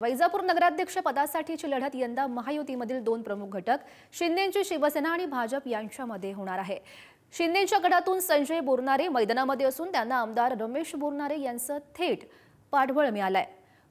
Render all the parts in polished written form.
वैजापूर नगराध्यक्ष पदासाठीची लढत यंदा महायुतीमधील दोन प्रमुख घटक शिंदेची शिवसेना आणि भाजप यांच्यामध्ये होणार आहे। शिंदेच्या गटातून संजय बोरनारे मैदानामध्ये असून त्यांना आमदार रमेश बोरनारे यांचं थेट पाठबळ मिळालंय।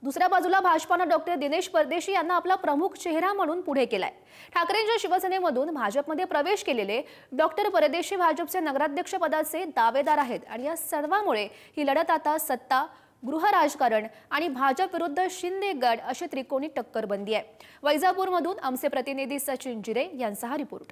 दुसऱ्या बाजूला भाजपाने डॉक्टर दिनेश परदेशी यांना आपला प्रमुख चेहरा म्हणून पुढे केलाय। ठाकरेंच्या शिवसेनेमधून भाजपमध्ये प्रवेश केलेले डॉक्टर परदेशी भाजपचे नगराध्यक्ष पदाचे दावेदार आहेत आणि या सर्वांमुळे ही लढत आता सत्ता, गृह राजकारण आणि भाजप विरुद्ध शिंदे गट अशी त्रिकोणी टक्कर बनली आहे। वैजापूरमधून आमचे प्रतिनिधी सचिन जिरे यांचा हा रिपोर्ट।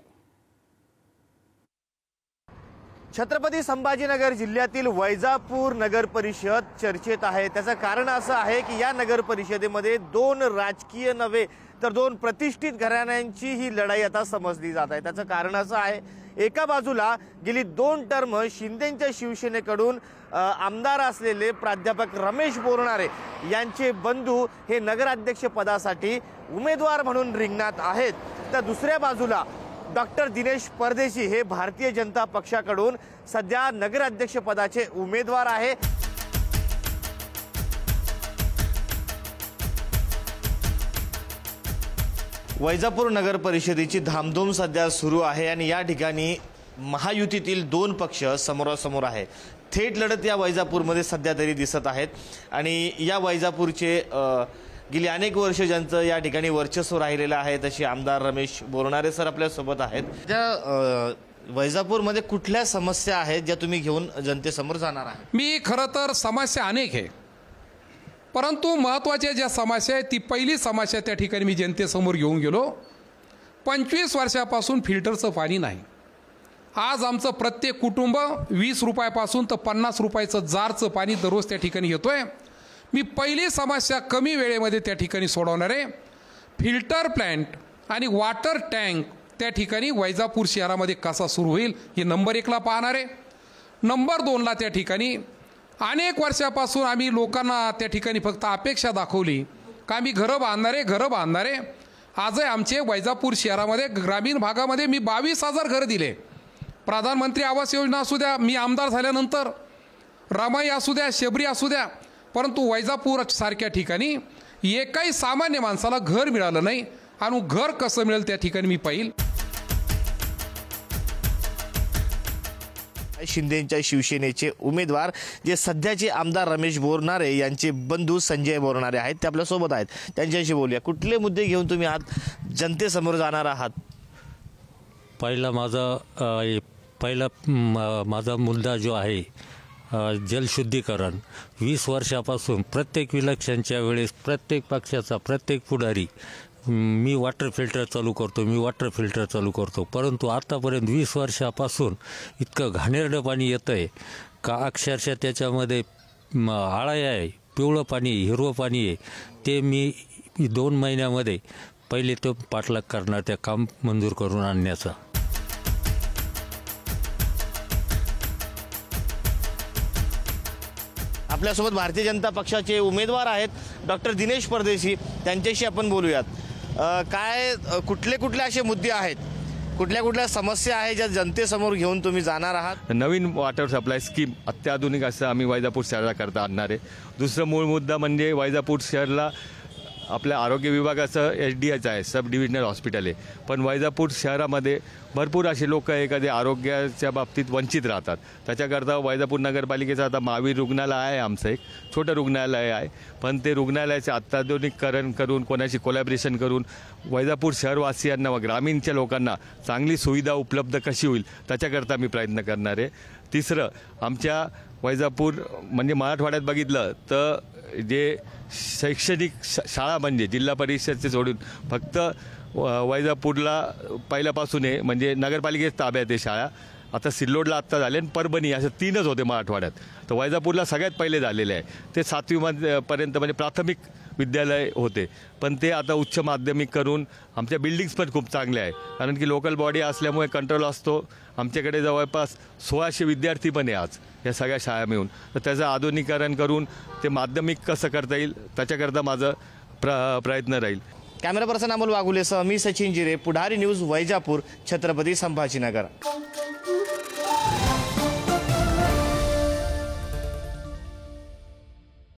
छत्रपती संभाजीनगर जिल्ह्यातील वैजापूर नगर परिषद चर्चेत आहे। त्याचं कारण असं आहे की या नगर परिषदेमध्ये दोन राजकीय नव्हे तर दोन प्रतिष्ठित घराण्यांची ही लढाई आता समजली जात आहे। त्याचं कारण असं आहे, एका बाजूला गेली 2 टर्म शिंदेच्या शिवसेनेकडून आमदार असलेले प्राध्यापक रमेश बोरनारे यांचे बंधू हे नगराध्यक्ष पदासाठी उमेदवार म्हणून रिंगणात आहेत, तर दुसऱ्या बाजूला डॉक्टर दिनेश परदेशी हे भारतीय जनता पक्षाकडून सध्या नगराध्यक्ष पदाचे उमेदवार आहे। वैजापूर नगर परिषदेची धामधूम सध्या सुरू आहे आणि या ठिकाणी महायुतीतील दोन पक्ष समोरासमोर आहे। थेट लढत या वैजापूरमध्ये सध्या तरी दिसत आहेत आणि या वैजापूरचे गेली अनेक वर्ष ज्यांचं या ठिकाणी वर्चस्व राहिलेलं आहे तशी आमदार रमेश बोरनारे सर आपल्या सोबत आहेत। त्या वैजापूरमध्ये कुठल्या समस्या आहेत ज्या तुम्ही घेऊन जनतेसमोर जाणार आहात? मी खरं तर समस्या अनेक आहे, परंतु महत्त्वाच्या ज्या समस्या आहेत ती पहिली समस्या त्या ठिकाणी मी जनतेसमोर घेऊन गेलो। 25 वर्षापासून फिल्टरचं पाणी नाही। आज आमचं प्रत्येक कुटुंब 20 रुपयापासून तर 50 रुपयाचं जारचं पाणी दररोज त्या ठिकाणी घेतोय। मी पहिली समस्या कमी वेळेमध्ये त्या ठिकाणी सोडवणार आहे। फिल्टर प्लांट आणि वॉटर टँक त्या ठिकाणी वैजापूर शहरामध्ये कसा सुरू होईल हे नंबर 1ला पाहणार आहे। नंबर 2ला त्या ठिकाणी अनेक वर्षापासून आम्ही लोकांना त्या ठिकाणी फक्त अपेक्षा दाखवली का आम्ही घरं बांधणार आहे। आजही आमचे वैजापूर शहरामध्ये ग्रामीण भागामध्ये मी 22,000 घरं दिले। प्रधानमंत्री आवास योजना असू द्या, मी आमदार झाल्यानंतर रामाई असू द्या, शेबरी असू द्या, परंतु वैजापूर सारख्या ठिकाणी एकही सामान्य माणसाला घर मिळालं नाही आणि घर कसं मिळेल त्या ठिकाणी मी पाहिल। शिंदेच्या शिवसेनेचे उमेदवार जे सध्याचे आमदार रमेश बोरनारे यांचे बंधू संजय बोरनारे आहेत ते आपल्या सोबत आहेत, त्यांच्याशी बोलूया। कुठले मुद्दे घेऊन तुम्ही आज जनतेसमोर जाणार आहात? पहिला माझा मुद्दा जो आहे जलशुद्धीकरण। 20 वर्षापासून प्रत्येक इलेक्शनच्या वेळेस प्रत्येक पक्षाचा प्रत्येक पुढारी मी वॉटर फिल्टर चालू करतो, परंतु आतापर्यंत 20 वर्षापासून इतकं घाणेरडं पाणी येतं आहे का अक्षरशः त्याच्यामध्ये आळाई आहे, पिवळं पाणी, हिरवं पाणी आहे। ते मी 2 महिन्यामध्ये पहिले तो पाठलाग करणार त्या काम मंजूर करून आणण्याचा। आपल्यासोबत भारतीय जनता पक्षाचे उमेदवार आहेत डॉक्टर दिनेश परदेशी, त्यांच्याशी आपण बोलूयात। काय कुठले असे मुद्दे आहेत, कुठल्या समस्या आहेत ज्या जनतेसमोर घेऊन तुम्ही जाणार आहात? नवीन वॉटर सप्लाय स्कीम अत्याधुनिक असं आम्ही वैजापूर शहराला करता आणणार आहे। दुसरं मूळ मुद्दा म्हणजे वैजापूर शहराला आपल्या आरोग्य विभागाचं SDH आहे, सब डिव्हिजनल हॉस्पिटल आहे, पण वैजापूर शहरामध्ये भरपूर असे लोक एखादे आरोग्याच्या बाबतीत वंचित राहतात। त्याच्याकरता वैजापूर नगरपालिकेचं आता महावीर रुग्णालय आहे, आमचं एक छोटं रुग्णालय आहे, पण ते रुग्णालयाचे अत्याधुनिकीकरण करून कोणाशी कोलॅबरेशन करून वैजापूर शहरवासियांना व ग्रामीणच्या लोकांना चांगली सुविधा उपलब्ध कशी होईल त्याच्याकरता मी प्रयत्न करणार आहे। तिसरं, आमच्या वैजापूर म्हणजे मराठवाड्यात बघितलं तर जे शैक्षणिक शाळा म्हणजे जिल्हा परिषदचे सोडून फक्त वैजापूरला पहिल्यापासून आहे, म्हणजे नगरपालिकेच्या ताब्यात आहे शाळा। आता सिल्लोडला आत्ता झाले आणि परभणी असे 3च होते मराठवाड्यात, तर वैजापूरला सगळ्यात पहिले झालेले आहे। ते 7वी पर्यंत म्हणजे प्राथमिक विद्यालय होते, पण ते आता उच्च माध्यमिक करून आमच्या बिल्डिंग्स पण खूप चांगल्या आहे, कारण की लोकल बॉडी असल्यामुळे कंट्रोल असतो। आमच्याकडे जवळपास 1600 विद्यार्थी पण आहे आज या सगळ्या शाळा मिळून, तर त्याचं आधुनिकीकरण करून ते माध्यमिक कसं करता येईल त्याच्याकरता माझं प्रयत्न राहील। कॅमेरा पर्सन अमोल वाघुलेसह मी सचिन जिरे, पुढारी न्यूज, वैजापूर, छत्रपती संभाजीनगर।